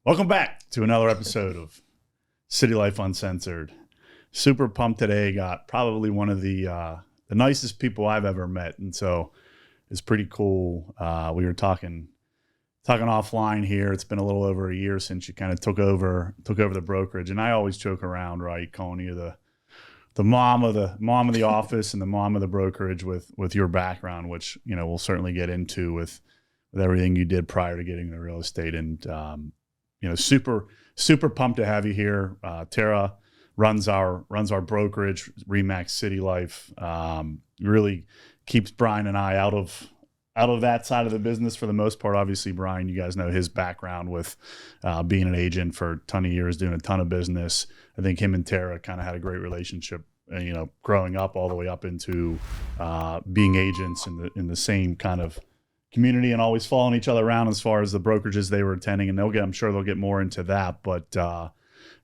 Welcome back to another episode of City Life Uncensored. Super pumped today. Got probably one of the nicest people I've ever met, and so it's pretty cool. We were talking offline here. It's been a little over a year since you kind of took over the brokerage, and I always joke around, right, calling you the mom of the office and the mom of the brokerage with your background, which we'll certainly get into with everything you did prior to getting into real estate. And super pumped to have you here. Tara runs our brokerage, Remax Citylife. Really keeps Brian and I out of that side of the business for the most part. Obviously, Brian, you guys know his background with being an agent for a ton of years, doing a ton of business. I think him and Tara kind of had a great relationship, growing up all the way up into being agents in the same kind of community, and always following each other around as far as the brokerages they were attending. And I'm sure they'll get more into that. But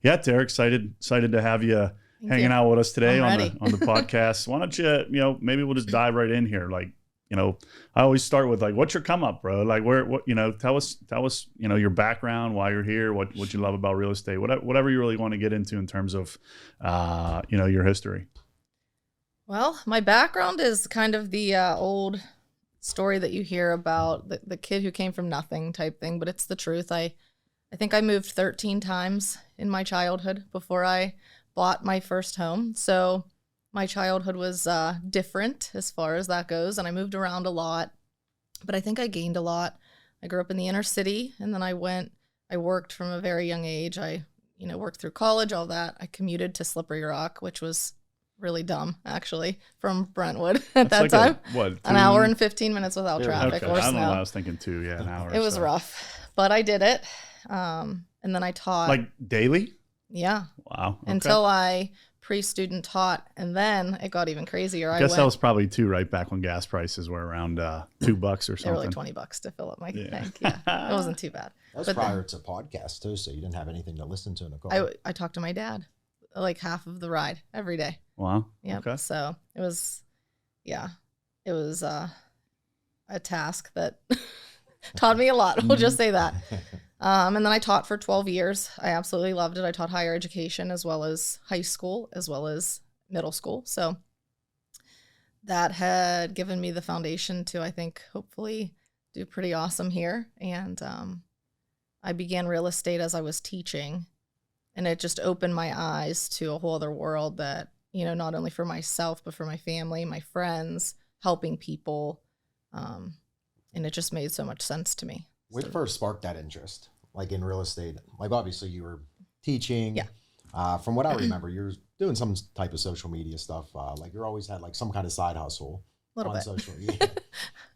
yeah, Tara, excited to have you hanging out with us today on the podcast. Why don't you, maybe we'll just dive right in here. Like, I always start with, like, what's your come up, bro? Like, tell us, your background, why you're here, what you love about real estate, whatever you really want to get into in terms of, your history. Well, my background is kind of the old story that you hear about the kid who came from nothing type thing, but it's the truth. I think I moved 13 times in my childhood before I bought my first home. So my childhood was different as far as that goes, and I moved around a lot, but I think I gained a lot. I grew up in the inner city, and then I worked from a very young age. I worked through college, all that. I commuted to Slippery Rock, which was really dumb, actually, from Brentwood at that time. An hour and 15 minutes without traffic or snow. I don't know. I was thinking an hour. It was rough, but I did it. And then I taught. Like daily? Yeah. Wow. Okay. Until I pre-student taught, and then it got even crazier. I guess that was probably too, right back when gas prices were around $2 or something. They were like $20 to fill up my tank. Yeah, it wasn't too bad. That was prior to podcasts too, so you didn't have anything to listen to in a car. I talked to my dad like half of the ride every day. Wow. Yeah. Okay. So it was a task that taught me a lot. We'll just say that. And then I taught for 12 years. I absolutely loved it. I taught higher education as well as high school, as well as middle school. So that had given me the foundation to, I think, hopefully do pretty awesome here. And I began real estate as I was teaching, and it just opened my eyes to a whole other world that, not only for myself, but for my family, my friends, helping people. And it just made so much sense to me. What first sparked that interest, like in real estate? Like, obviously you were teaching. Yeah. From what I remember, you're doing some type of social media stuff. Like you always had like some kind of side hustle on social media.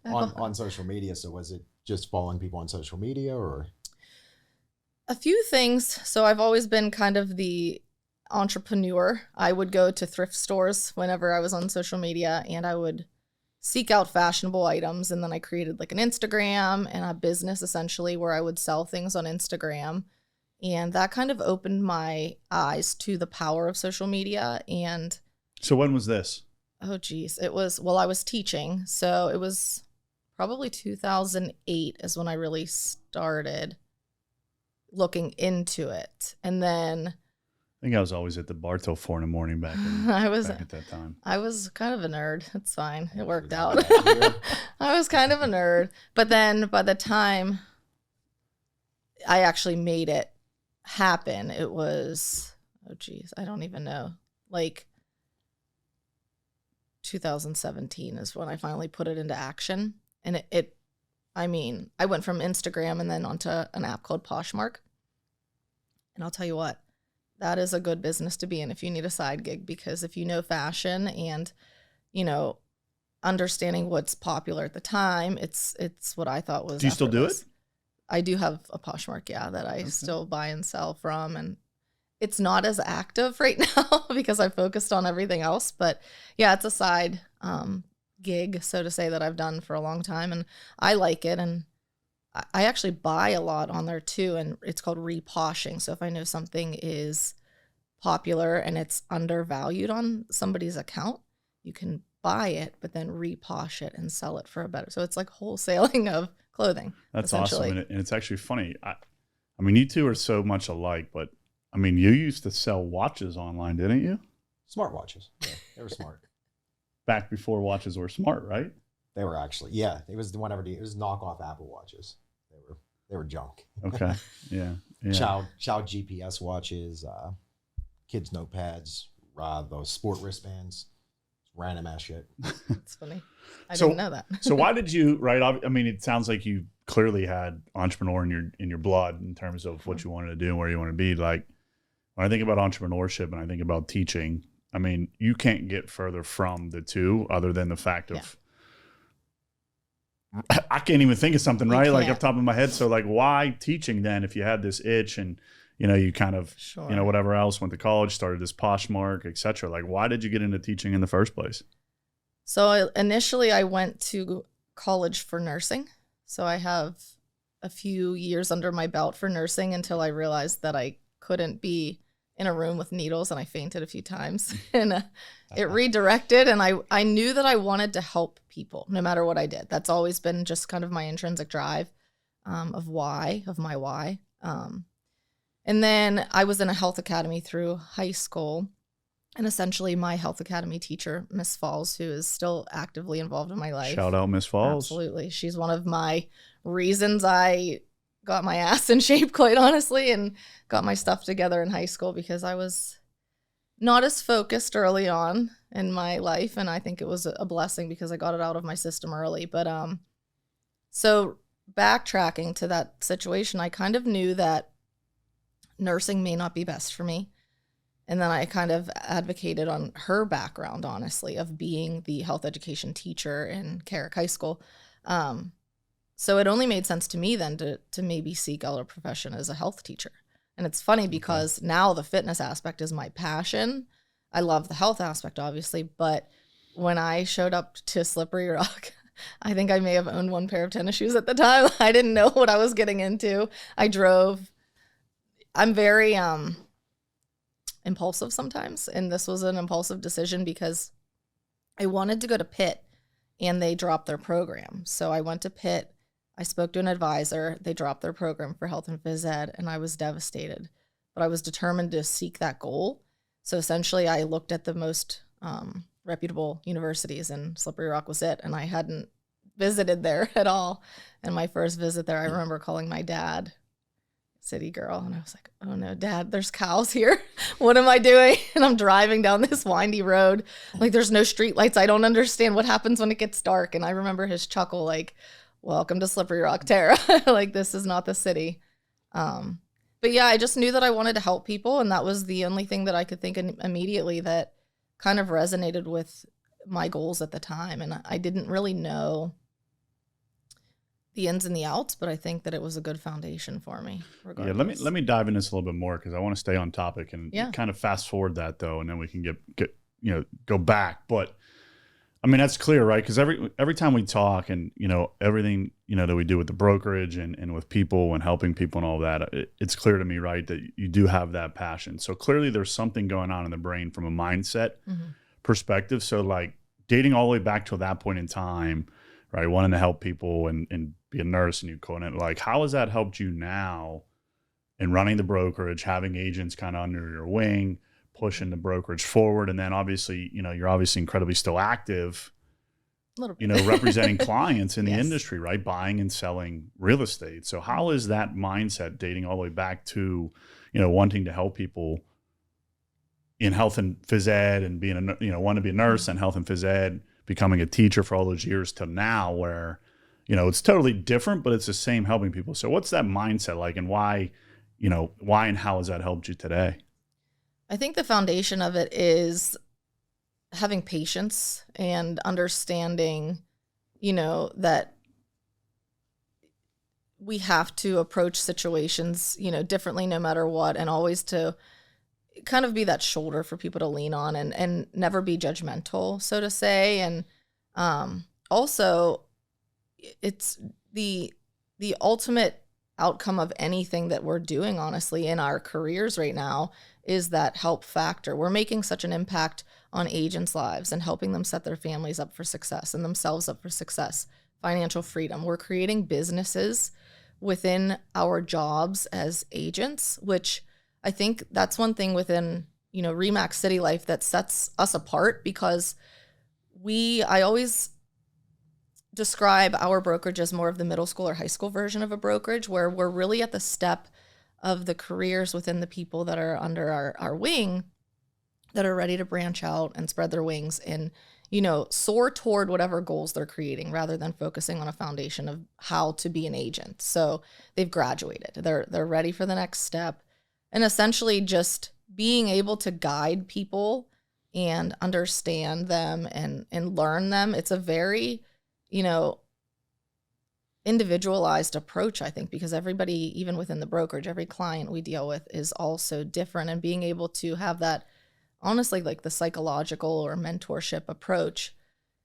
on social media. So was it just following people on social media, or? A few things. So I've always been kind of the entrepreneur. I would go to thrift stores whenever I was on social media, and I would seek out fashionable items. And then I created like an Instagram and a business essentially where I would sell things on Instagram. And that kind of opened my eyes to the power of social media. And so when was this? Oh, geez. It was, I was teaching. So it was probably 2008 is when I really started looking into it. And then I think I was always at the bar till 4 a.m. back at that time. I was kind of a nerd. It's fine. It worked out. I was kind of a nerd. But then by the time I actually made it happen, it was, I don't even know. Like 2017 is when I finally put it into action. And I went from Instagram and then onto an app called Poshmark. And I'll tell you what, that is a good business to be in if you need a side gig, because if you know fashion and, understanding what's popular at the time, it's what I thought was. Do you still do it? I do have a Poshmark, that I still buy and sell from. And it's not as active right now because I focused on everything else. But yeah, it's a side gig, so to say, that I've done for a long time, and I like it. And I actually buy a lot on there too, and it's called reposhing. So if I know something is popular and it's undervalued on somebody's account, you can buy it, but then reposh it and sell it for a better. So it's like wholesaling of clothing. That's awesome. And it's actually funny. I mean, you two are so much alike, but I mean, you used to sell watches online, didn't you? Smart watches. Yeah, they were smart. Back before watches were smart, right? They were actually, yeah. It was it was knockoff Apple watches. They were junk. Okay. Yeah. Child GPS watches, kids notepads, those sport wristbands, random ass shit. That's funny. I didn't know that. So why did you, right? I mean, it sounds like you clearly had entrepreneur in your blood in terms of what you wanted to do and where you want to be. Like when I think about entrepreneurship and I think about teaching, I mean, you can't get further from the two other than the fact of, I can't even think of something, right? Like off the top of my head. So like why teaching then if you had this itch and, you know, you kind of, you know, whatever else, went to college, started this Poshmark, et cetera. Like why did you get into teaching in the first place? So initially I went to college for nursing. So I have a few years under my belt for nursing until I realized that I couldn't be in a room with needles, and I fainted a few times and it redirected. And I knew that I wanted to help people no matter what I did. That's always been just kind of my intrinsic drive of my why. And then I was in a health academy through high school. And essentially my health academy teacher, Miss Falls, who is still actively involved in my life. Shout out Miss Falls. Absolutely. She's one of my reasons I got my ass in shape, quite honestly, and got my stuff together in high school because I was not as focused early on in my life. And I think it was a blessing because I got it out of my system early. But so backtracking to that situation, I kind of knew that nursing may not be best for me. And then I kind of advocated on her background, honestly, of being the health education teacher in Carrick High School. So it only made sense to me then to maybe seek out a profession as a health teacher. And it's funny because now the fitness aspect is my passion. I love the health aspect, obviously. But when I showed up to Slippery Rock, I think I may have owned one pair of tennis shoes at the time. I didn't know what I was getting into. I drove. I'm very impulsive sometimes. And this was an impulsive decision because I wanted to go to Pitt and they dropped their program. So I went to Pitt. I spoke to an advisor. They dropped their program for health and phys ed, and I was devastated. But I was determined to seek that goal. So essentially, I looked at the most reputable universities, and Slippery Rock was it. And I hadn't visited there at all. And my first visit there, I remember calling my dad, city girl, and I was like, oh no, Dad, there's cows here. What am I doing? And I'm driving down this windy road. Like, there's no street lights. I don't understand what happens when it gets dark. And I remember his chuckle, like, welcome to Slippery Rock, Tara. Like, this is not the city. But yeah, I just knew that I wanted to help people. And that was the only thing that I could think immediately that kind of resonated with my goals at the time. And I didn't really know the ins and the outs, but I think that it was a good foundation for me. Regardless. Yeah, let me dive into this a little bit more because I want to stay on topic and kind of fast forward that though, and then we can get go back. But I mean, that's clear, right? Because every time we talk and, everything, that we do with the brokerage and with people and helping people and all that, it's clear to me, right, that you do have that passion. So clearly there's something going on in the brain from a mindset perspective. So like dating all the way back to that point in time, right, wanting to help people and be a nurse and you call it, like, how has that helped you now in running the brokerage, having agents kind of under your wing, pushing the brokerage forward? And then obviously, you're obviously incredibly still active, representing clients in the industry, right? Buying and selling real estate. So how is that mindset dating all the way back to, wanting to help people in health and phys ed and being wanting to be a nurse and health and phys ed, becoming a teacher for all those years to now where, it's totally different, but it's the same helping people. So what's that mindset like and why and how has that helped you today? I think the foundation of it is having patience and understanding, that we have to approach situations, differently no matter what, and always to kind of be that shoulder for people to lean on and never be judgmental, so to say. And also, it's the ultimate outcome of anything that we're doing, honestly, in our careers right now is that help factor. We're making such an impact on agents' lives and helping them set their families up for success and themselves up for success, financial freedom. We're creating businesses within our jobs as agents, which I think that's one thing within, Remax Citylife that sets us apart, because I always describe our brokerage as more of the middle school or high school version of a brokerage, where we're really at the step of the careers within the people that are under our wing, that are ready to branch out and spread their wings and, soar toward whatever goals they're creating, rather than focusing on a foundation of how to be an agent. So they've graduated, they're ready for the next step, and essentially just being able to guide people and understand them and learn them. It's a very, individualized approach, I think, because everybody, even within the brokerage, every client we deal with is also different, and being able to have that, honestly, like the psychological or mentorship approach,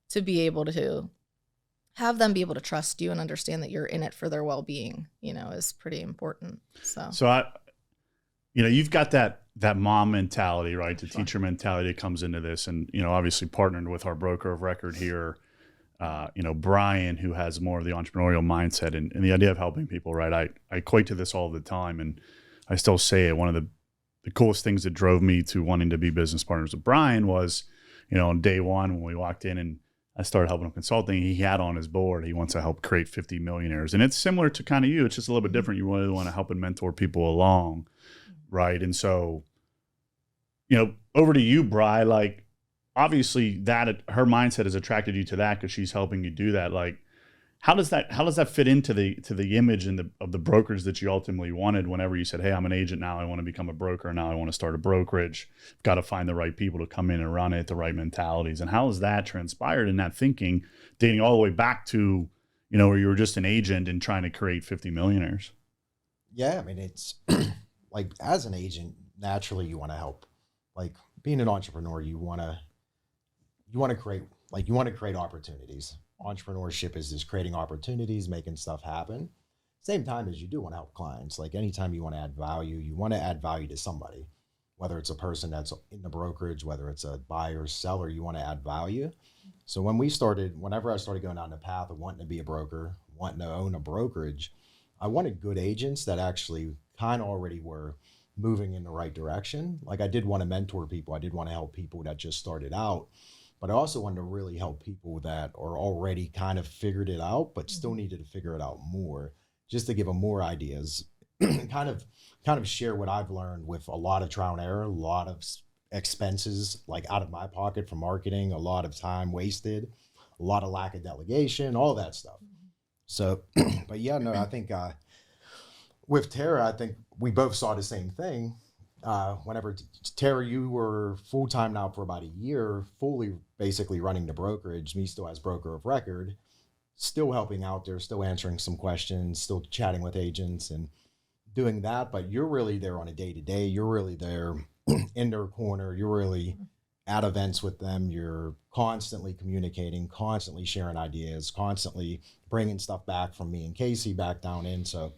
to be able to have them be able to trust you and understand that you're in it for their well-being, is pretty important. So you've got that mom mentality, right? The teacher mentality that comes into this, and, obviously partnered with our broker of record here, Brian, who has more of the entrepreneurial mindset and the idea of helping people, right? I equate to this all the time, and I still say it. One of the coolest things that drove me to wanting to be business partners with Brian was, on day one when we walked in and I started helping him consulting, he had on his board, he wants to help create 50 millionaires. And it's similar to kind of you. It's just a little bit different. You really want to help and mentor people along, right? And so, over to you, Bri, like, obviously that her mindset has attracted you to that because she's helping you do that. Like, how does that fit into the image and of the brokerage that you ultimately wanted whenever you said, hey, I'm an agent now, I want to become a broker, now I want to start a brokerage, got to find the right people to come in and run it, the right mentalities, and how has that transpired in that thinking, dating all the way back to, where you were just an agent and trying to create 50 millionaires? Yeah, I mean, it's like, as an agent, naturally you want to help. Like, being an entrepreneur, you want to create opportunities. Entrepreneurship is just creating opportunities, making stuff happen. Same time as you do want to help clients. Like, anytime you want to add value to somebody, whether it's a person that's in the brokerage, whether it's a buyer or seller, you want to add value. So whenever I started going down the path of wanting to be a broker, wanting to own a brokerage, I wanted good agents that actually kind of already were moving in the right direction. Like, I did want to mentor people. I did want to help people that just started out. But I also wanted to really help people that are already kind of figured it out, but still needed to figure it out more, just to give them more ideas, kind of share what I've learned with a lot of trial and error, a lot of expenses, like out of my pocket for marketing, a lot of time wasted, a lot of lack of delegation, all that stuff. So, but yeah, no, I think with Tara, I think we both saw the same thing. Whenever Tara, you were full-time now for about a year, fully basically running the brokerage, me still as broker of record, still helping out there, still answering some questions, still chatting with agents and doing that. But you're really there on a day-to-day. You're really there in their corner. You're really at events with them. You're constantly communicating, constantly sharing ideas, constantly bringing stuff back from me and Casey back down in. So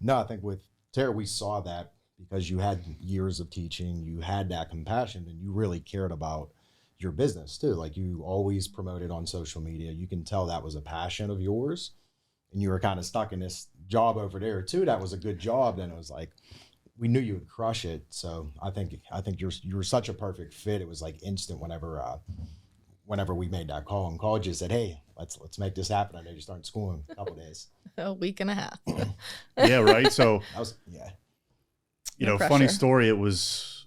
no, I think with Tara, we saw that, because you had years of teaching, you had that compassion, and you really cared about your business too. Like, you always promoted on social media. You can tell that was a passion of yours, and you were kind of stuck in this job over there too. That was a good job. Then it was like, we knew you would crush it. So I think you're such a perfect fit. It was like instant whenever we made that call and called you, said, hey, let's make this happen. I know you're starting school in a couple of days. A week and a half. Yeah, right. So No pressure. Funny story. It was,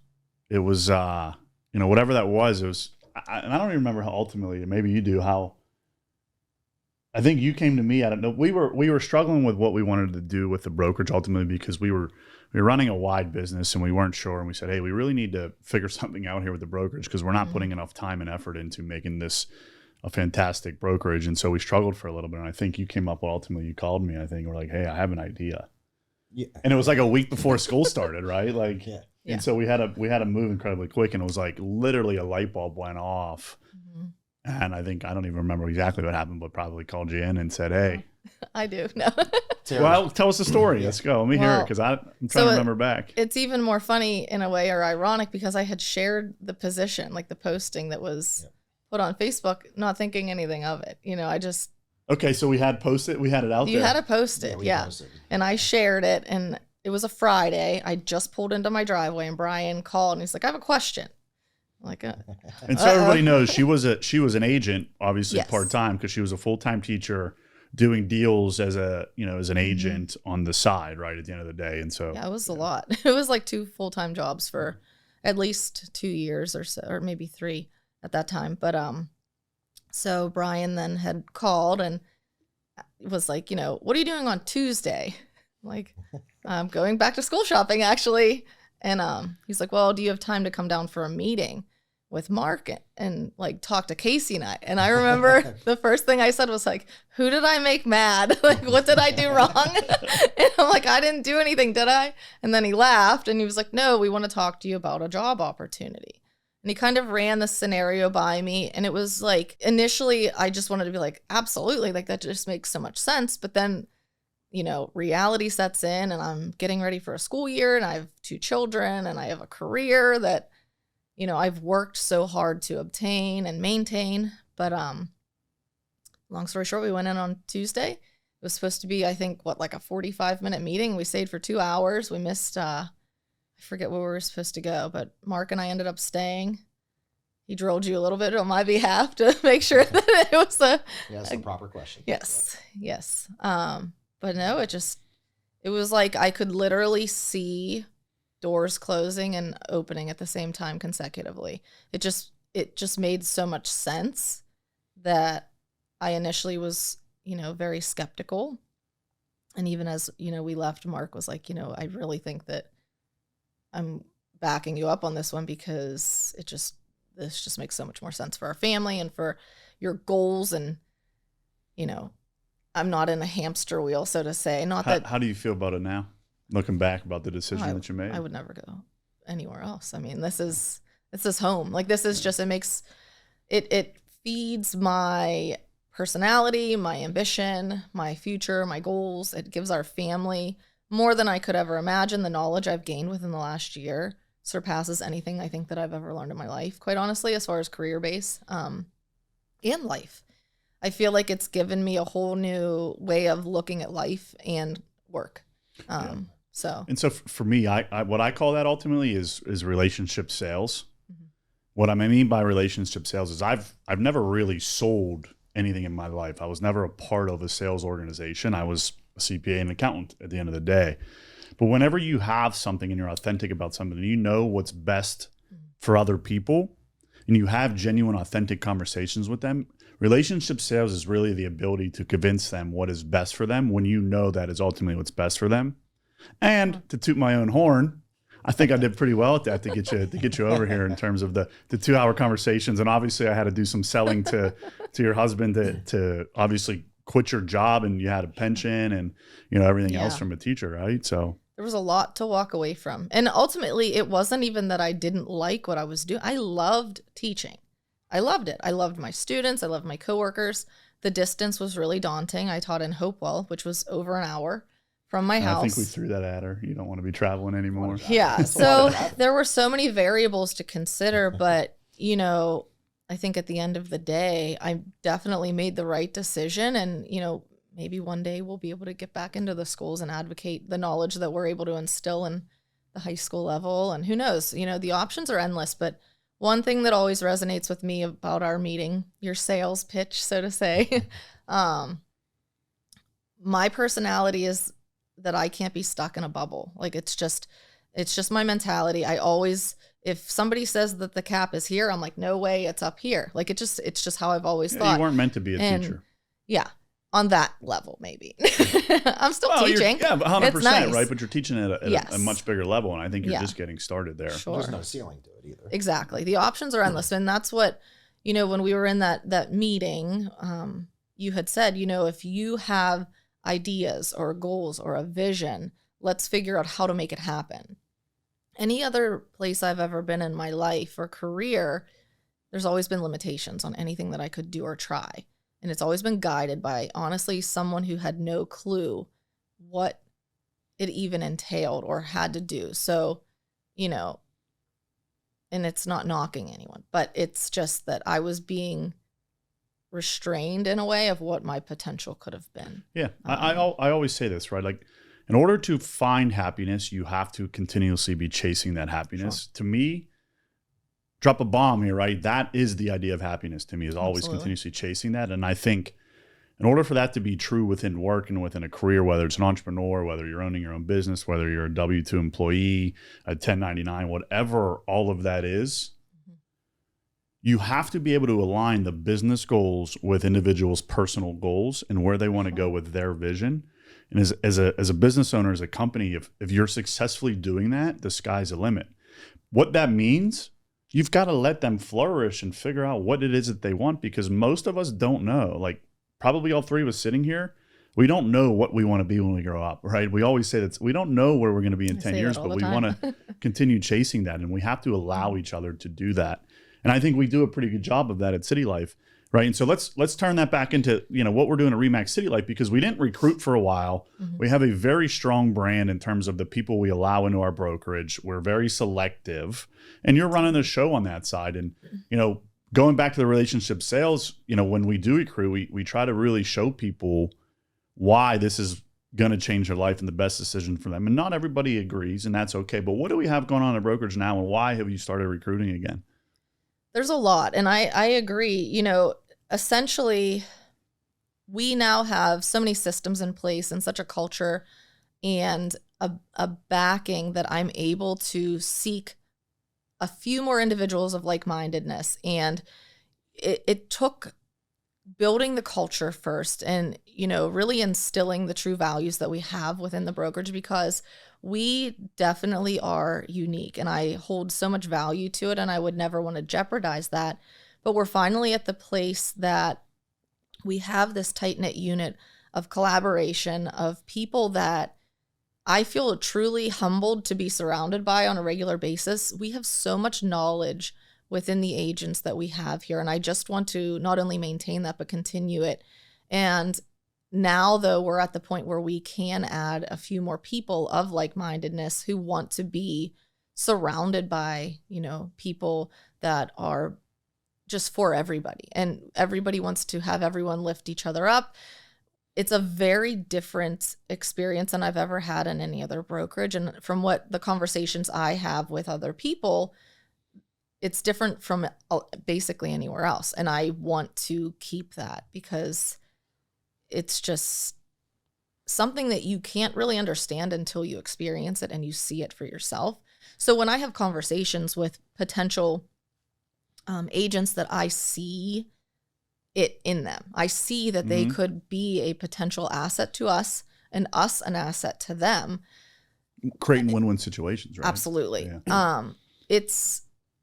whatever that was, it was, and I don't even remember how ultimately, maybe you do, how I think you came to me. I don't know. We were struggling with what we wanted to do with the brokerage ultimately, because we were running a wide business and we weren't sure. And we said, hey, we really need to figure something out here with the brokerage, because we're not putting enough time and effort into making this a fantastic brokerage. And so we struggled for a little bit. And I think you came up, ultimately you called me, I think, we're like, hey, I have an idea. Yeah. And it was like a week before school started, right? Like, yeah. And so we had to move incredibly quick, and it was like literally a light bulb went off. Mm-hmm. And I don't even remember exactly what happened, but probably called you in and said, hey. I do. No. Well, tell us the story. Let's go. Let me hear it, because I'm trying to remember back. It's even more funny in a way, or ironic, because I had shared the position, like the posting that was put on Facebook, not thinking anything of it. I just Okay, so we had Post-it. We had it out You there. had to post it, yeah. Posted. And I shared it, and it was a Friday. I just pulled into my driveway, and Brian called, and he's like, "I have a question." I'm like, and so everybody knows she was an agent, obviously Yes. part-time, because she was a full-time teacher doing deals as an agent on the side, right, at the end of the day. And so yeah, it was a lot. It was like 2 full-time jobs for at least 2 years or so, or maybe 3 at that time. But so Brian then had called and was like, "What are you doing on Tuesday?" I'm like, "I'm going back to school shopping, actually." And he's like, "Well, do you have time to come down for a meeting with Mark and like talk to Casey and I?" And I remember the first thing I said was like, "Who did I make mad? Like, what did I do wrong?" And I'm like, "I didn't do anything, did I?" And then he laughed and he was like, "No, we want to talk to you about a job opportunity." And he kind of ran the scenario by me. And it was like, initially, I just wanted to be like, absolutely. Like, that just makes so much sense. But then, reality sets in and I'm getting ready for a school year and I have 2 children and I have a career that, I've worked so hard to obtain and maintain. But long story short, we went in on Tuesday. It was supposed to be, I think, like a 45-minute meeting. We stayed for 2 hours. We missed, I forget where we were supposed to go, but Mark and I ended up staying. He drilled you a little bit on my behalf to make sure that it was that's the proper question. Yes. But no, it was like I could literally see doors closing and opening at the same time consecutively. It just made so much sense that I initially was, very skeptical. And even as, we left, Mark was like, "I really think that I'm backing you up on this one because this just makes so much more sense for our family and for your goals." And, I'm not in a hamster wheel, so to say. How do you feel about it now, looking back about the decision that you made? I would never go anywhere else. I mean, this is home. Like, this is just, it feeds my personality, my ambition, my future, my goals. It gives our family more than I could ever imagine. The knowledge I've gained within the last year surpasses anything I think that I've ever learned in my life, quite honestly, as far as career base and life. I feel like it's given me a whole new way of looking at life and work. So for me, I what I call that ultimately is relationship sales. Mm-hmm. What I mean by relationship sales is I've never really sold anything in my life. I was never a part of a sales organization. I was a CPA and accountant at the end of the day. But whenever you have something and you're authentic about something and you know what's best for other people and you have genuine, authentic conversations with them, relationship sales is really the ability to convince them what is best for them when you know that is ultimately what's best for them. And to toot my own horn, I think I did pretty well at that to get you over here in terms of the 2-hour conversations. And obviously I had to do some selling to your husband to obviously quit your job, and you had a pension and everything else from a teacher, right? So there was a lot to walk away from. And ultimately it wasn't even that I didn't like what I was doing. I loved teaching. I loved it. I loved my students. I loved my coworkers. The distance was really daunting. I taught in Hopewell, which was over an hour from my house. I think we threw that at her. You don't want to be traveling anymore. Yeah. So there were so many variables to consider, but I think at the end of the day, I definitely made the right decision. And, maybe one day we'll be able to get back into the schools and advocate the knowledge that we're able to instill in the high school level. And who knows, the options are endless. But one thing that always resonates with me about our meeting, your sales pitch, so to say, my personality is that I can't be stuck in a bubble. Like, it's just my mentality. I always, if somebody says that the cap is here, I'm like, no way, it's up here. Like, it's just how I've always thought. You weren't meant to be a teacher. Yeah. On that level, maybe. I'm still teaching. Yeah, 100%, nice. Right? But you're teaching at a much bigger level, and I think you're just getting started there. Sure. There's no ceiling to it either. Exactly. The options are endless. And that's what, when we were in that meeting, you had said, if you have ideas or goals or a vision, let's figure out how to make it happen. Any other place I've ever been in my life or career, there's always been limitations on anything that I could do or try. And it's always been guided by, honestly, someone who had no clue what it even entailed or had to do. So, and it's not knocking anyone, but it's just that I was being restrained in a way of what my potential could have been. Yeah. I always say this, right? Like, in order to find happiness, you have to continuously be chasing that happiness. Sure. To me, drop a bomb here, right? That is the idea of happiness to me, is always continuously chasing that. And I think in order for that to be true within work and within a career, whether it's an entrepreneur, whether you're owning your own business, whether you're a W-2 employee, a 1099, whatever all of that is, you have to be able to align the business goals with individuals' personal goals and where they want to go with their vision. And as a business owner, as a company, if you're successfully doing that, the sky's the limit. What that means, you've got to let them flourish and figure out what it is that they want, because most of us don't know. Like, probably all three of us sitting here, we don't know what we want to be when we grow up, right? We always say that we don't know where we're going to be in 10 years, but we want to continue chasing that. And we have to allow each other to do that. And I think we do a pretty good job of that at Citylife. Right. And so let's turn that back into, what we're doing at Remax Citylife, because we didn't recruit for a while. Mm-hmm. We have a very strong brand in terms of the people we allow into our brokerage. We're very selective, and you're running the show on that side. And, going back to the relationship sales, when we do recruit, we try to really show people why this is going to change their life and the best decision for them. And not everybody agrees, and that's okay. But what do we have going on in brokerage now, and why have you started recruiting again? There's a lot. And I agree, essentially, we now have so many systems in place and such a culture and a backing that I'm able to seek a few more individuals of like-mindedness. And it took building the culture first and, really instilling the true values that we have within the brokerage, because we definitely are unique and I hold so much value to it, and I would never want to jeopardize that. But we're finally at the place that we have this tight-knit unit of collaboration, of people that I feel truly humbled to be surrounded by on a regular basis. We have so much knowledge within the agents that we have here, and I just want to not only maintain that, but continue it. And now, though, we're at the point where we can add a few more people of like-mindedness who want to be surrounded by, people that are just for everybody, and everybody wants to have everyone lift each other up. It's a very different experience than I've ever had in any other brokerage. And from what the conversations I have with other people, it's different from basically anywhere else. And I want to keep that, because it's just something that you can't really understand until you experience it and you see it for yourself. So when I have conversations with potential agents that I see it in them, I see that they could be a potential asset to us and us an asset to them. Creating win-win situations, right? Absolutely. Yeah.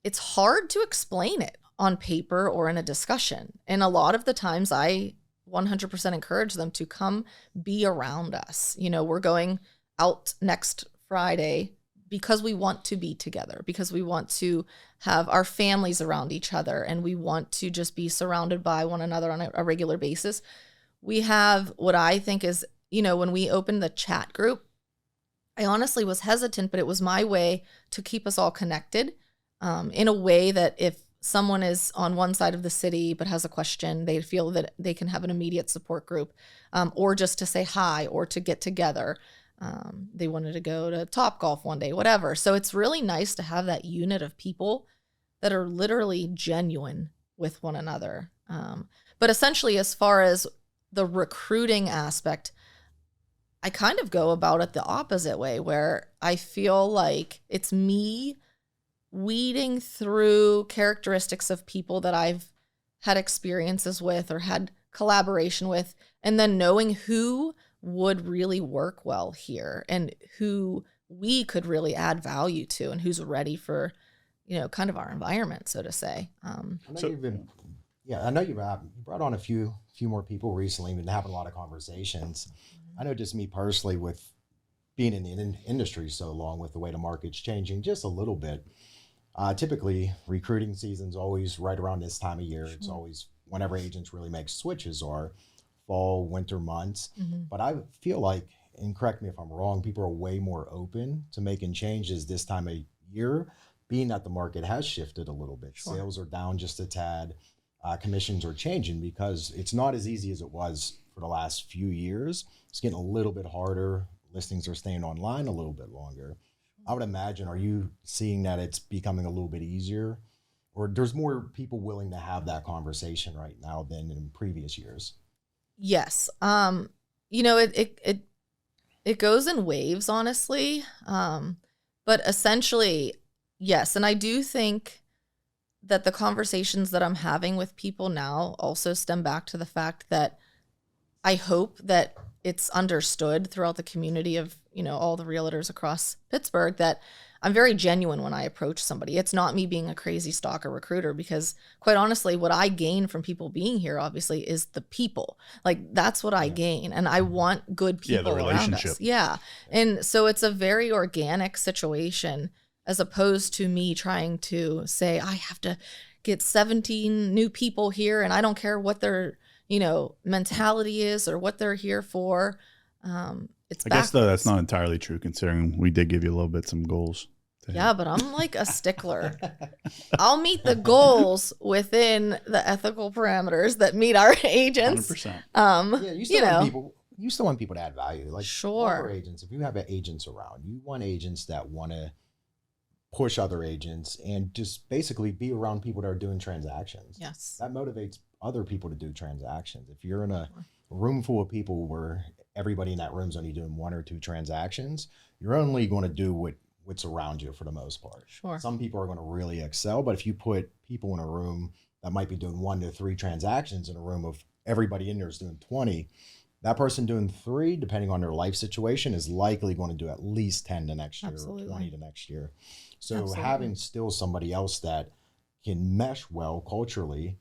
It's hard to explain it on paper or in a discussion. And a lot of the times I 100% encourage them to come be around us. We're going out next Friday because we want to be together, because we want to have our families around each other, and we want to just be surrounded by one another on a regular basis. We have what I think is, when we opened the chat group, I honestly was hesitant, but it was my way to keep us all connected in a way that if someone is on one side of the city but has a question, they feel that they can have an immediate support group, or just to say hi or to get together. They wanted to go to Topgolf one day, whatever. So it's really nice to have that unit of people that are literally genuine with one another. But essentially, as far as the recruiting aspect, I kind of go about it the opposite way, where I feel like it's me weeding through characteristics of people that I've had experiences with or had collaboration with, and then knowing who would really work well here and who we could really add value to and who's ready for, kind of our environment, so to say. I know you've brought on a few more people recently. We've been having a lot of conversations. I know just me personally, with being in the industry so long, with the way the market's changing just a little bit, typically recruiting season's always right around this time of year. It's always whenever agents really make switches, or fall, winter months. But I feel like, and correct me if I'm wrong, people are way more open to making changes this time of year, being that the market has shifted a little bit. Sales are down just a tad. commissions are changing because it's not as easy as it was for the last few years. It's getting a little bit harder. Listings are staying online a little bit longer. I would imagine, are you seeing that it's becoming a little bit easier, or there's more people willing to have that conversation right now than in previous years? Yes. It goes in waves, honestly. But essentially, yes. And I do think that the conversations that I'm having with people now also stem back to the fact that I hope that it's understood throughout the community of, all the realtors across Pittsburgh that I'm very genuine when I approach somebody. It's not me being a crazy stalker recruiter, because quite honestly, what I gain from people being here, obviously, is the people. Like, that's what I gain. And I want good people the around relationship. us. Yeah. And so it's a very organic situation, as opposed to me trying to say, I have to get 17 new people here and I don't care what their, mentality is or what they're here for. It's I guess, though, that's not entirely true, considering we did give you a little bit some goals. Yeah, but I'm like a stickler. I'll meet the goals within the ethical parameters that meet our agents. 100%. You still want people to add value. Like, sure. Other agents, if you have agents around, you want agents that want to push other agents and just basically be around people that are doing transactions. Yes. That motivates other people to do transactions. If you're in a room full of people where everybody in that room is only doing 1 or 2 transactions, you're only going to do what's around you for the most part. Sure. Some people are going to really excel, but if you put people in a room that might be doing 1 to 3 transactions in a room of everybody in there is doing 20, that person doing 3, depending on their life situation, is likely going to do at least 10 the next year. Absolutely. Or 20 the next year. So Absolutely. Having still somebody else that can mesh well culturally,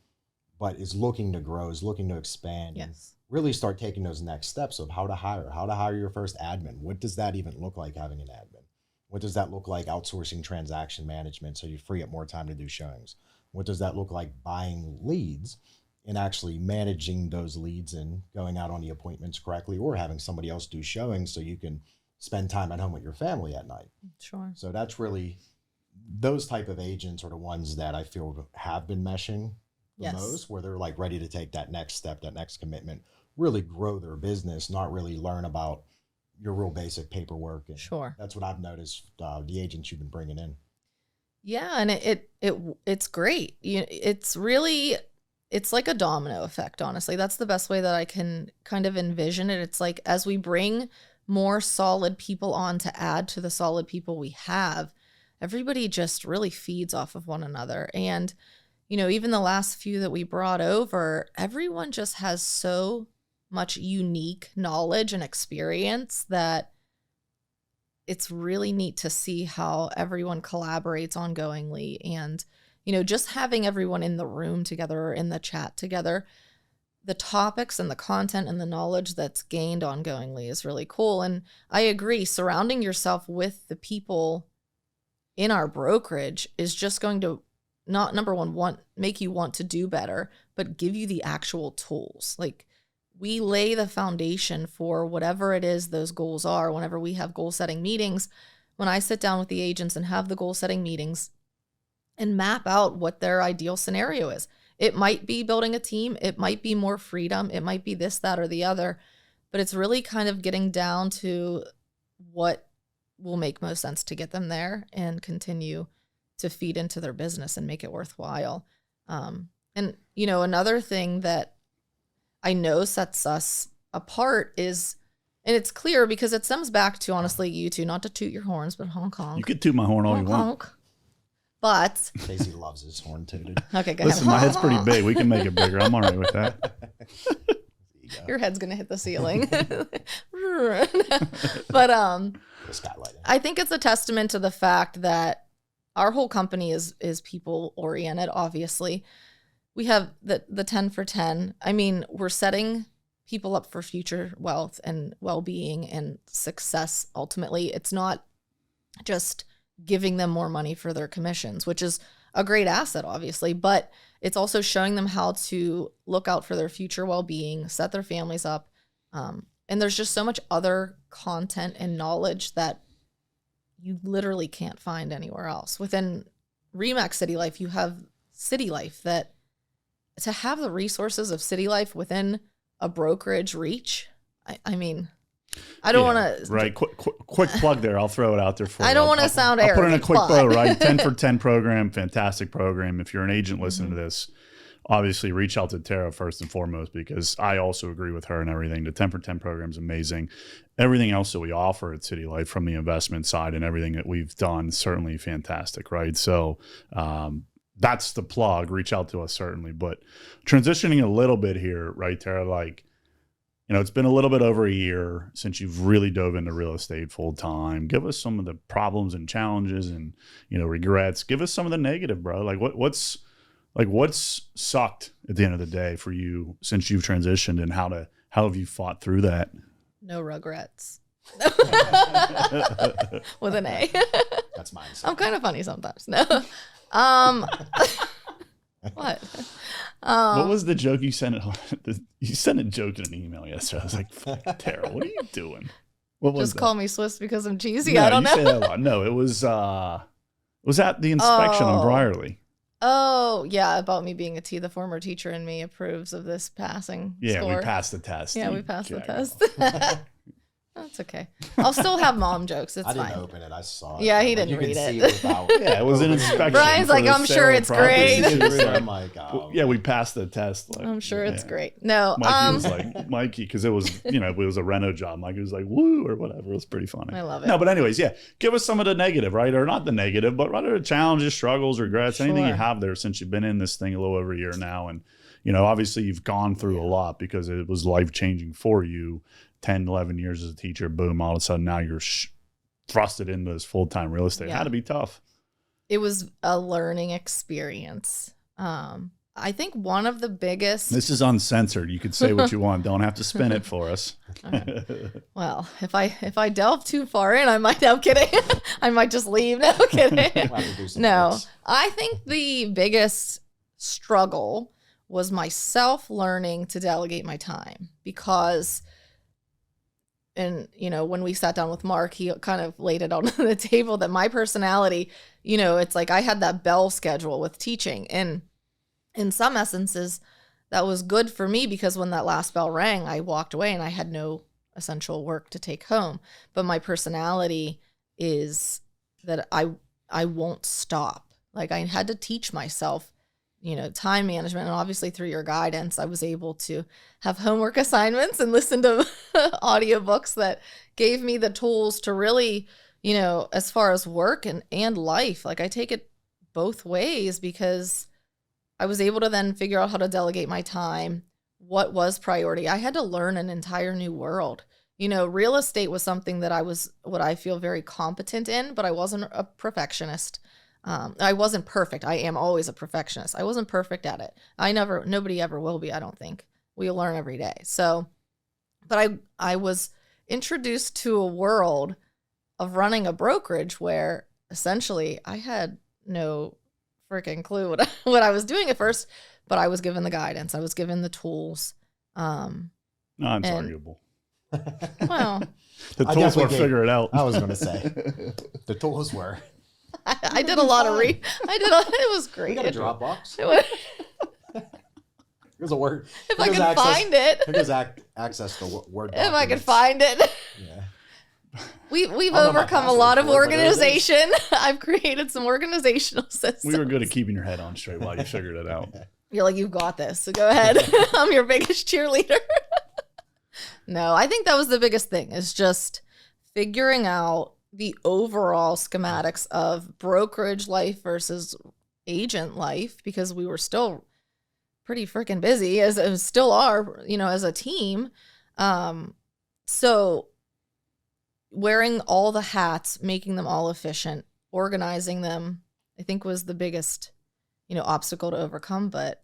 but is looking to grow, is looking to expand, yes, and really start taking those next steps of how to hire your first admin. What does that even look like, having an admin? What does that look like outsourcing transaction management so you free up more time to do showings? What does that look like buying leads and actually managing those leads and going out on the appointments correctly, or having somebody else do showings so you can spend time at home with your family at night? Sure. So that's really, those type of agents are the ones that I feel have been meshing the most, where they're like ready to take that next step, that next commitment, really grow their business, not really learn about your real basic paperwork. And sure. That's what I've noticed, the agents you've been bringing in. Yeah. And it's great. It's like a domino effect, honestly. That's the best way that I can kind of envision it. It's like, as we bring more solid people on to add to the solid people we have, everybody just really feeds off of one another. And even the last few that we brought over, everyone just has so much unique knowledge and experience that it's really neat to see how everyone collaborates ongoingly. And, just having everyone in the room together or in the chat together, the topics and the content and the knowledge that's gained ongoingly is really cool. And I agree, surrounding yourself with the people in our brokerage is just going to not, number one, make you want to do better, but give you the actual tools. Like, we lay the foundation for whatever it is those goals are. Whenever we have goal setting meetings, when I sit down with the agents and have the goal setting meetings and map out what their ideal scenario is. It might be building a team. It might be more freedom. It might be this, that, or the other, but it's really kind of getting down to what will make most sense to get them there and continue to feed into their business and make it worthwhile. And another thing that I know sets us apart is, and it's clear because it stems back to, honestly, you two, not to toot your horns, but honk honk. You could toot my horn all you want. Honk. But Stacey loves his horn tooted. Okay, go Listen, ahead. my head's pretty big. We can make it bigger. I'm all right with that. Your head's gonna hit the ceiling. But I think it's a testament to the fact that our whole company is people oriented. Obviously, we have the 10 for 10. I mean, we're setting people up for future wealth and well-being and success. Ultimately, it's not just giving them more money for their commissions, which is a great asset, obviously, but it's also showing them how to look out for their future well-being, set their families up. And there's just so much other content and knowledge that you literally can't find anywhere else. Within Remax Citylife, you have Citylife that to have the resources of City Life within a brokerage reach, I mean, I don't want to. Right. Quick plug there. I'll throw it out there for you. I don't want to sound arrogant. I'll put in a quick bow, right? 10 for 10 program. Fantastic program. If you're an agent listening to this, obviously reach out to Tara first and foremost, because I also agree with her and everything. The 10 for 10 program is amazing. Everything else that we offer at City Life from the investment side and everything that we've done, certainly fantastic, right? So that's the plug. Reach out to us, certainly. But transitioning a little bit here, right, Tara, like, you know, it's been a little bit over a year since you've really dove into real estate full time. Give us some of the problems and challenges and, you know, regrets. Give us some of the negative, bro. Like what's sucked at the end of the day for you since you've transitioned, and how have you fought through that? No regrets. With an A. That's mine. I'm kind of funny sometimes. No. What? What was the joke you sent? You sent a joke in an email yesterday. I was like, "Fuck, Tara, what are you doing?" What was Just that? call me Swiss because I'm cheesy. No, I don't you know. say that a lot. No, it was at the inspection on Briarly. Oh, yeah, about me being a T. The former teacher in me approves of this passing score. We passed the test. Yeah, we passed the test. That's okay. I'll still have mom jokes. It's I fine. didn't open it. I saw it. Yeah, he didn't read it. Yeah, it was an inspection. Brian's like, I'm sure it's great. I'm like, oh. Yeah, we passed the test. Like, I'm sure it's great. No, Mikey was like, because it was, you know, it was a reno job. Mikey was like, woo, or whatever. It was pretty funny. I love it. No, but anyways, yeah, give us some of the negative, right? Or not the negative, but rather the challenges, struggles, regrets, anything you have there since you've been in this thing a little over a year now. And, you know, obviously you've gone through a lot because it was life-changing for you. 10, 11 years as a teacher, boom, all of a sudden now you're thrusted into this full-time real estate. It had to be tough. It was a learning experience. I think one of the biggest... This is uncensored. You can say what you want. Don't have to spin it for us. Well, if I delve too far in, I might... No, I'm kidding. I might just leave. No, kidding. No, I think the biggest struggle was myself learning to delegate my time, because... And, you know, when we sat down with Mark, he kind of laid it on the table that my personality, you know, it's like I had that bell schedule with teaching. And in some essences, that was good for me because when that last bell rang, I walked away and I had no essential work to take home. But my personality is that I won't stop. Like I had to teach myself, you know, time management. And obviously through your guidance, I was able to have homework assignments and listen to audiobooks that gave me the tools to really, you know, as far as work and life, like I take it both ways because I was able to then figure out how to delegate my time, what was priority. I had to learn an entire new world. You know, real estate was something that I was, what I feel, very competent in, but I wasn't a perfectionist. I wasn't perfect. I am always a perfectionist. I wasn't perfect at it. Nobody ever will be, I don't think. We learn every day. So, but I was introduced to a world of running a brokerage where essentially I had no freaking clue what I was doing at first, but I was given the guidance. I was given the tools. No, it's arguable. Well, the tools were figure it out. I was going to say the tools were. I did a lot of it was great. We got a Dropbox. There's a word. If I can find it. There's access to Word documents. If I can find it. Yeah. We've overcome a lot of organization. I've created some organizational systems. We were good at keeping your head on straight while you figured it out. You're like, you've got this. So go ahead. I'm your biggest cheerleader. No, I think that was the biggest thing, is just figuring out the overall schematics of brokerage life versus agent life, because we were still pretty freaking busy, as still are, you know, as a team. So wearing all the hats, making them all efficient, organizing them, I think was the biggest, you know, obstacle to overcome. But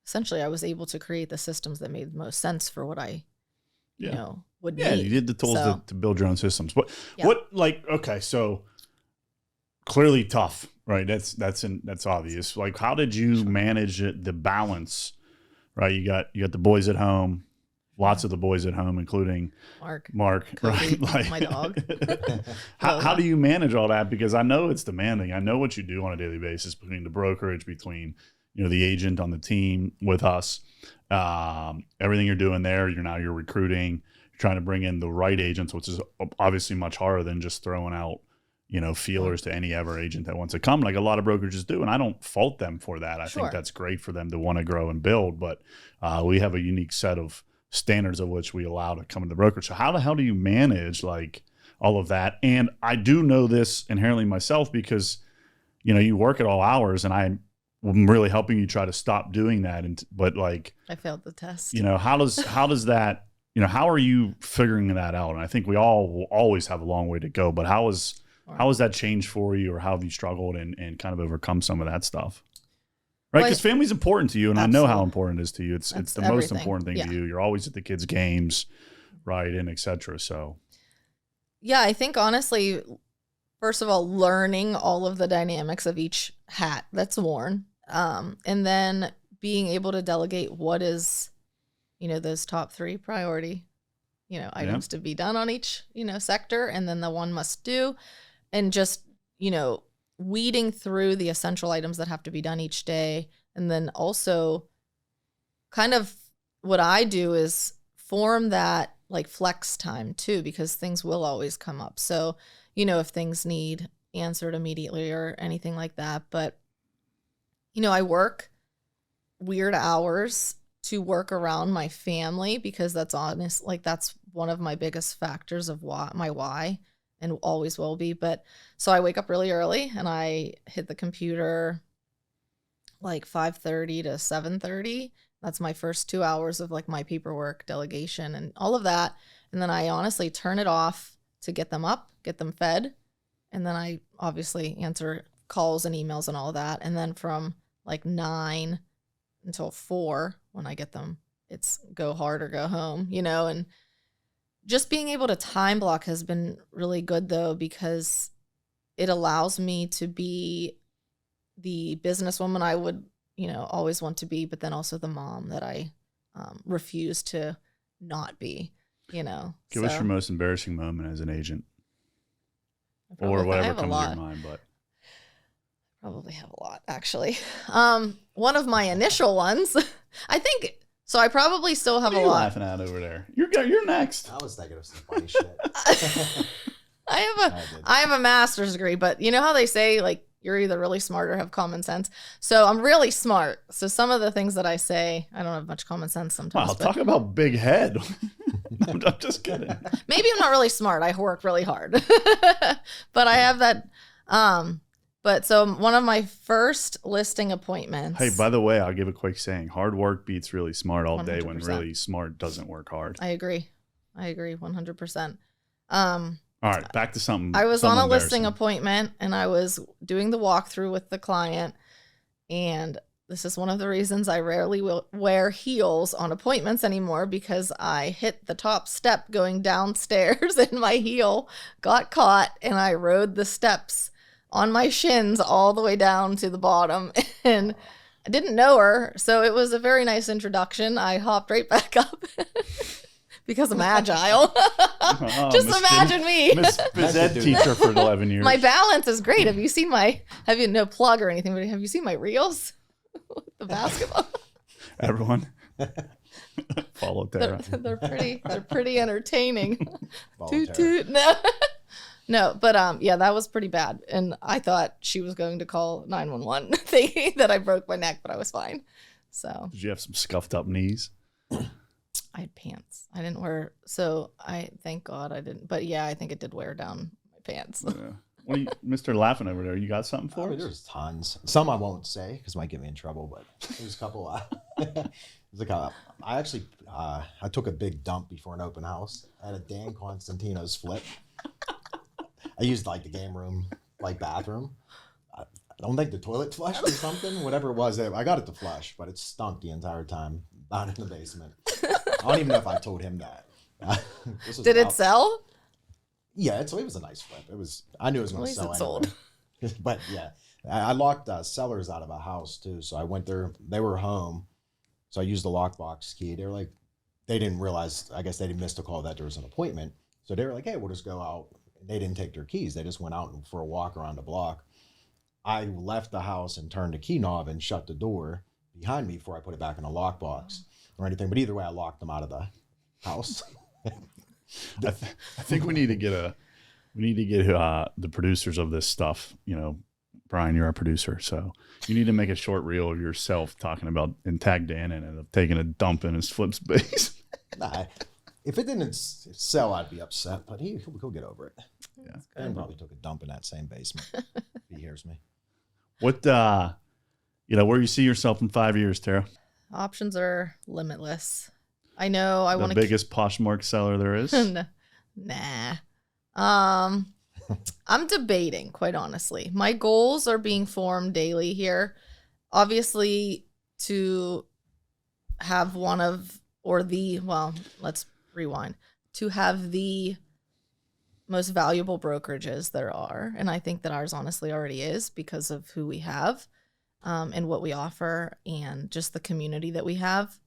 essentially I was able to create the systems that made the most sense for what I, you know, would need. You did the tools to build your own systems. What like, okay, so clearly tough, right? That's obvious. Like, how did you manage the balance, right? You got the boys at home, lots of the boys at home, including Mark, Cody, right? Like, my dog. how do you manage all that? Because I know it's demanding. I know what you do on a daily basis between the brokerage, between, the agent on the team with us. Everything you're doing there, you're recruiting, you're trying to bring in the right agents, which is obviously much harder than just throwing out, feelers to any ever agent that wants to come, like a lot of brokerages do. And I don't fault them for that. I think that's great for them to want to grow and build, but we have a unique set of standards of which we allow to come into brokerage. So how the hell do you manage like all of that? And I do know this inherently myself because, you work at all hours, and I'm really helping you try to stop doing that. But like, I failed the test. How does that, how are you figuring that out? And I think we all will always have a long way to go, but how has that changed for you, or how have you struggled and kind of overcome some of that stuff? Right, because family's important to you, and absolutely. I know how important it is to you. It's the most important thing to you. You're always at the kids' games, right, and et cetera. So, yeah, I think honestly, first of all, learning all of the dynamics of each hat that's worn, and then being able to delegate what is, those top 3 priority, items to be done on each, sector, and then the one must do, and just, weeding through the essential items that have to be done each day. And then also kind of what I do is form that like flex time too, because things will always come up. So, if things need answered immediately or anything like that. But, I work weird hours to work around my family, because that's honest. Like that's one of my biggest factors of why, and always will be. But so I wake up really early and I hit the computer like 5:30 to 7:30. That's my first 2 hours of like my paperwork, delegation, and all of that. And then I honestly turn it off to get them up, get them fed. And then I obviously answer calls and emails and all of that. And then from like 9 until 4, when I get them, it's go hard or go home, and just being able to time block has been really good though, because it allows me to be the businesswoman I would, always want to be, but then also the mom that I refuse to not be, Give us your most embarrassing moment as an agent, or whatever comes to your mind, but probably have a lot, actually. One of my initial ones, I think. So I probably still have a lot. What are you laughing at over there? You're next. I was thinking of some funny shit. I have a master's degree, but you know how they say like you're either really smart or have common sense. So I'm really smart. So some of the things that I say, I don't have much common sense sometimes. Wow, talk about big head. I'm just kidding. Maybe I'm not really smart. I work really hard, but I have that. But so one of my first listing appointments. Hey, by the way, I'll give a quick saying. Hard work beats really smart all day 100%. When really smart doesn't work hard. I agree 100%. All right, back to something. I was on a listing appointment and I was doing the walkthrough with the client. And this is one of the reasons I rarely will wear heels on appointments anymore, because I hit the top step going downstairs and my heel got caught and I rode the steps on my shins all the way down to the bottom, and I didn't know her. So it was a very nice introduction. I hopped right back up because I'm agile. Just imagine me. Miss Phys Ed teacher for 11 years. My balance is great. Have you seen no plug or anything, but have you seen my reels? The basketball. Everyone. Follow Tara. They're pretty entertaining. Toot toot. No, but yeah, that was pretty bad. And I thought she was going to call 911 thinking that I broke my neck, but I was fine. So did you have some scuffed up knees? I had pants. I didn't wear, so thank God I didn't. But yeah, I think it did wear down my pants. Yeah. What are you, Mr. Laughing over there? You got something for us? There's tons. Some I won't say because it might get me in trouble, but there's a couple. I actually I took a big dump before an open house at a Dan Constantino's flip. I used like the game room, like bathroom. I don't think the toilet flushed or something, whatever it was. I got it to flush, but it stunk the entire time down in the basement. I don't even know if I told him that. Did it sell? Yeah, it was a nice flip. I knew it was going to sell anyway. Sold. But yeah, I locked sellers out of a house too. So I went there. They were home. So I used the lockbox key. They were like, they didn't realize, I guess they didn't miss the call that there was an appointment. So they were like, hey, we'll just go out. They didn't take their keys. They just went out for a walk around the block. I left the house and turned the key knob and shut the door behind me before I put it back in a lockbox or anything. But either way, I locked them out of the house. I think we need to get the producers of this stuff. You know, Brian, you're our producer, so you need to make a short reel of yourself talking about and tag Dan in it of taking a dump in his flip space. Nah, if it didn't sell, I'd be upset, but he'll get over it. Yeah, Dan probably took a dump in that same basement. If he hears me. What where you see yourself in 5 years, Tara? Options are limitless. I know I want the biggest Poshmark seller there is. Nah. I'm debating, quite honestly. My goals are being formed daily here. Obviously, to have let's rewind. To have the most valuable brokerages there are. And I think that ours honestly already is because of who we have and what we offer and just the community that we have.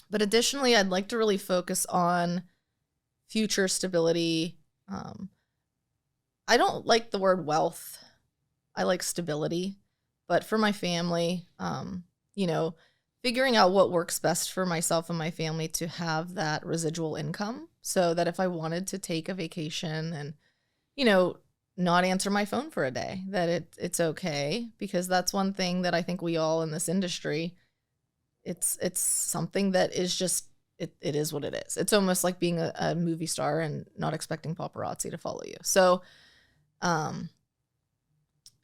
But additionally, I'd like to really focus on future stability. I don't like the word wealth. I like stability. But for my family, figuring out what works best for myself and my family to have that residual income so that if I wanted to take a vacation and, not answer my phone for a day, that it's okay, because that's one thing that I think we all in this industry, it's something that is just, it is what it is. It's almost like being a movie star and not expecting paparazzi to follow you. So,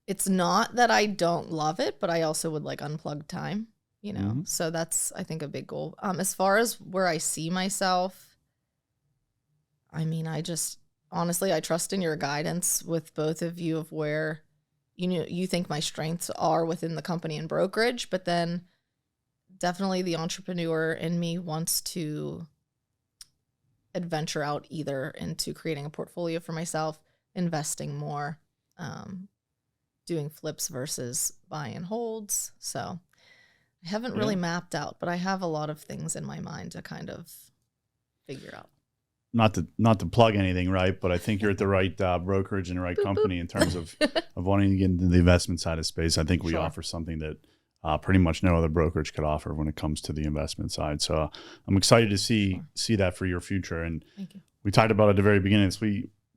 it's not that I don't love it, but I also would like unplugged time, Mm-hmm. So that's, I think, a big goal. As far as where I see myself, I mean, honestly, I trust in your guidance with both of you of where, you think my strengths are within the company and brokerage, but then definitely the entrepreneur in me wants to adventure out either into creating a portfolio for myself, investing more, doing flips versus buy and holds. So I haven't really mapped out, but I have a lot of things in my mind to kind of figure out. Not to plug anything, right? But I think you're at the right brokerage and the right company in terms of wanting to get into the investment side of space. I think we offer something that pretty much no other brokerage could offer when it comes to the investment side. So I'm excited to see that for your future. And thank you. We talked about at the very beginning.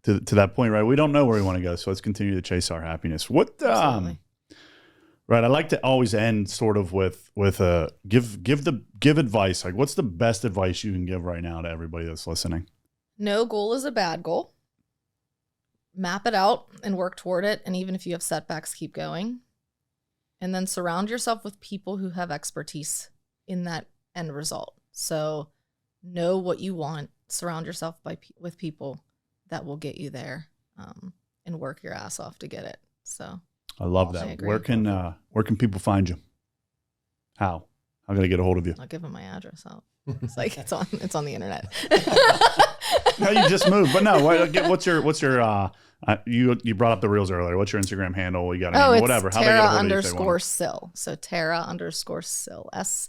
To that point, right? We don't know where we want to go, so let's continue to chase our happiness. Right, I like to always end sort of with a give advice. Like, what's the best advice you can give right now to everybody that's listening? No goal is a bad goal. Map it out and work toward it. And even if you have setbacks, keep going. And then surround yourself with people who have expertise in that end result. So know what you want. Surround yourself with people that will get you there, and work your ass off to get it. So I love that. Where can people find you? How can I get a hold of you? I'll give them my address out. It's like it's on the internet. No, you just moved, but no. What's your you brought up the reels earlier. What's your Instagram handle? You got it's whatever. How Tara they get a hold of you _Sill. So Tara_Sill.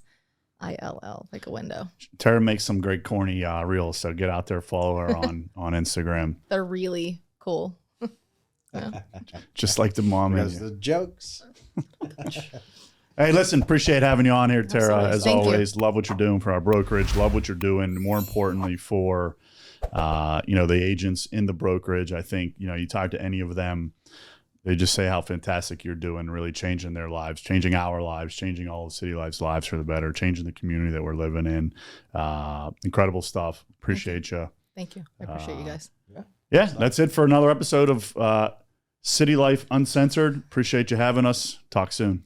SILL, like a window. Tara makes some great corny reels, so get out there, follow her on Instagram. They're really cool. Just like the mom. Because the jokes. Hey, listen, appreciate having you on here, Tara. Absolutely. As always, love what you're doing for our brokerage. Love what you're doing. More importantly, for the agents in the brokerage. I think you talk to any of them, they just say how fantastic you're doing, really changing their lives, changing our lives, changing all of City Life's lives for the better, changing the community that we're living in. Incredible stuff. Appreciate you. Thank you. I appreciate you guys. Yeah, that's it for another episode of City Life Uncensored. Appreciate you having us. Talk soon.